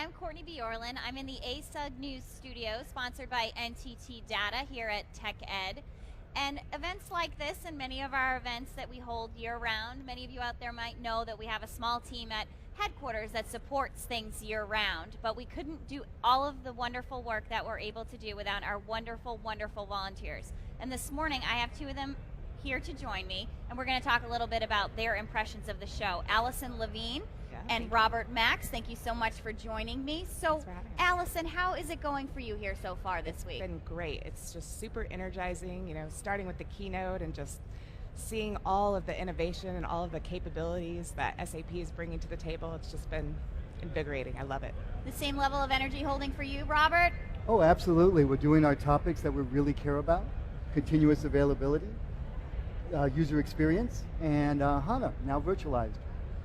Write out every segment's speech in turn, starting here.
I'm Courtney Bjorlin. I'm in the ASUG News Studio, sponsored by NTT Data here at TechEd. And events like this and many of our events that we hold year-round, many of you out there might know that we have a small team at headquarters that supports things year-round, but we couldn't do all of the wonderful work that we're able to do without our wonderful, wonderful volunteers. And this morning, I have two of them here to join me, and we're going to talk a little bit about their impressions of the show. Allison Levine and Robert Max, thank you so much for joining me. So, Allison, how is it going for you here so far this week? It's been great. It's just super energizing, starting with the keynote and just seeing all of the innovation and all of the capabilities that SAP is bringing to the table. It's just been invigorating. I love it. The same level of energy holding for you, Robert? Oh, absolutely. We're doing our topics that we really care about: continuous availability, user experience, and HANA, now virtualized.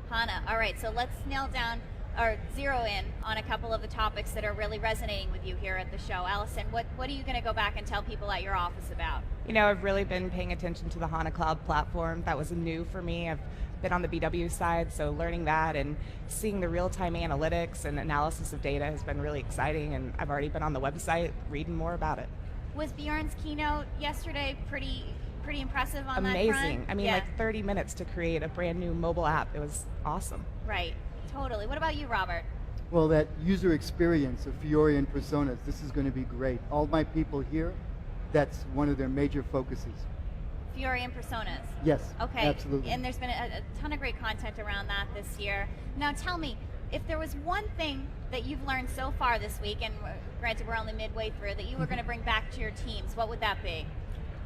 HANA. All right, so let's nail down or zero in on a couple of the topics that are really resonating with you here at the show. Allison, what are you going to go back and tell people at your office about? I've really been paying attention to the HANA Cloud platform. That was new for me. I've been on the BW side, so learning that and seeing the real-time analytics and analysis of data has been really exciting, and I've already been on the website reading more about it. Was Bjorn's keynote yesterday pretty impressive on Amazing. that front? I mean, like 30 minutes to create a brand new mobile app. It was awesome. Right, totally. What about you, Robert? Well, that user experience of Fiori and personas, this is going to be great. All my people here, that's one of their major focuses. Fiori and personas? Yes, okay. Absolutely. And there's been a ton of great content around that this year. Now tell me, if there was one thing that you've learned so far this week, and granted we're only midway through, that you were going to bring back to your teams, what would that be?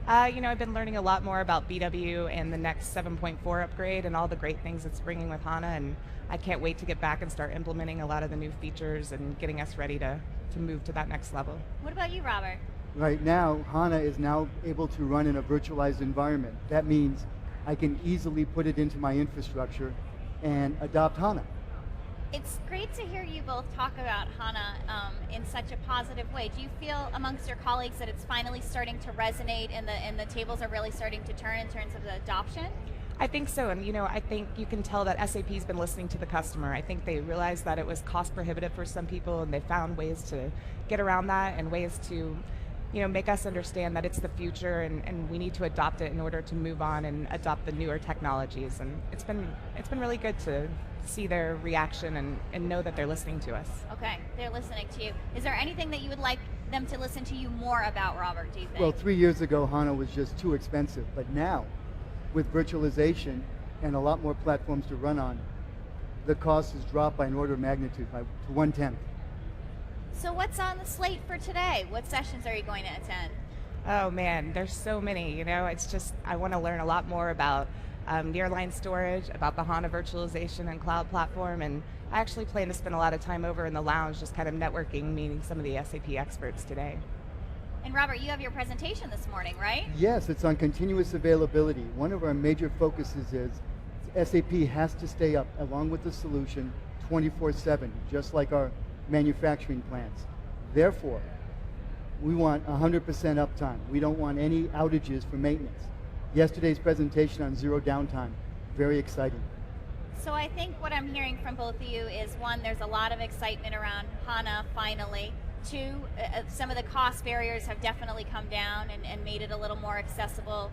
I've been learning a lot more about BW and the next 7.4 upgrade and all the great things it's bringing with HANA, and I can't wait to get back and start implementing a lot of the new features and getting us ready to move to that next level. What about you, Robert? Right now, HANA is now able to run in a virtualized environment. That means I can easily put it into my infrastructure and adopt HANA. It's great to hear you both talk about HANA in such a positive way. Do you feel amongst your colleagues that it's finally starting to resonate and the tables are really starting to turn in terms of the adoption? I think so, and I think you can tell that SAP's been listening to the customer. I think they realized that it was cost prohibitive for some people, and they found ways to get around that and ways to make us understand that it's the future and we need to adopt it in order to move on and adopt the newer technologies. And it's been really good to see their reaction and know that they're listening to us. Okay, they're listening to you. Is there anything that you would like them to listen to you more about, Robert, do you think? Well, 3 years ago, HANA was just too expensive, but now, with virtualization and a lot more platforms to run on, the cost has dropped by an order of magnitude, to 1/10. So what's on the slate for today? What sessions are you going to attend? Oh man, there's so many, it's just, I want to learn a lot more about nearline storage, about the HANA virtualization and cloud platform, and I actually plan to spend a lot of time over in the lounge just kind of networking, meeting some of the SAP experts today. And Robert, you have your presentation this morning, right? Yes, it's on continuous availability. One of our major focuses is SAP has to stay up along with the solution 24/7, just like our manufacturing plants. Therefore, we want 100% uptime. We don't want any outages for maintenance. Yesterday's presentation on zero downtime, very exciting. So I think what I'm hearing from both of you is, one, there's a lot of excitement around HANA finally. Two, some of the cost barriers have definitely come down and made it a little more accessible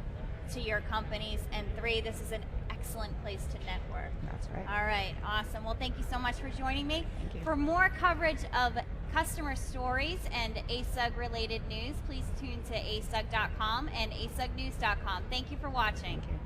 to your companies. And three, this is an excellent place to network. That's right. All right, awesome. Well, thank you so much for joining me. Thank you. For more coverage of customer stories and ASUG related news, please tune to asug.com and asugnews.com. Thank you for watching. Thank you.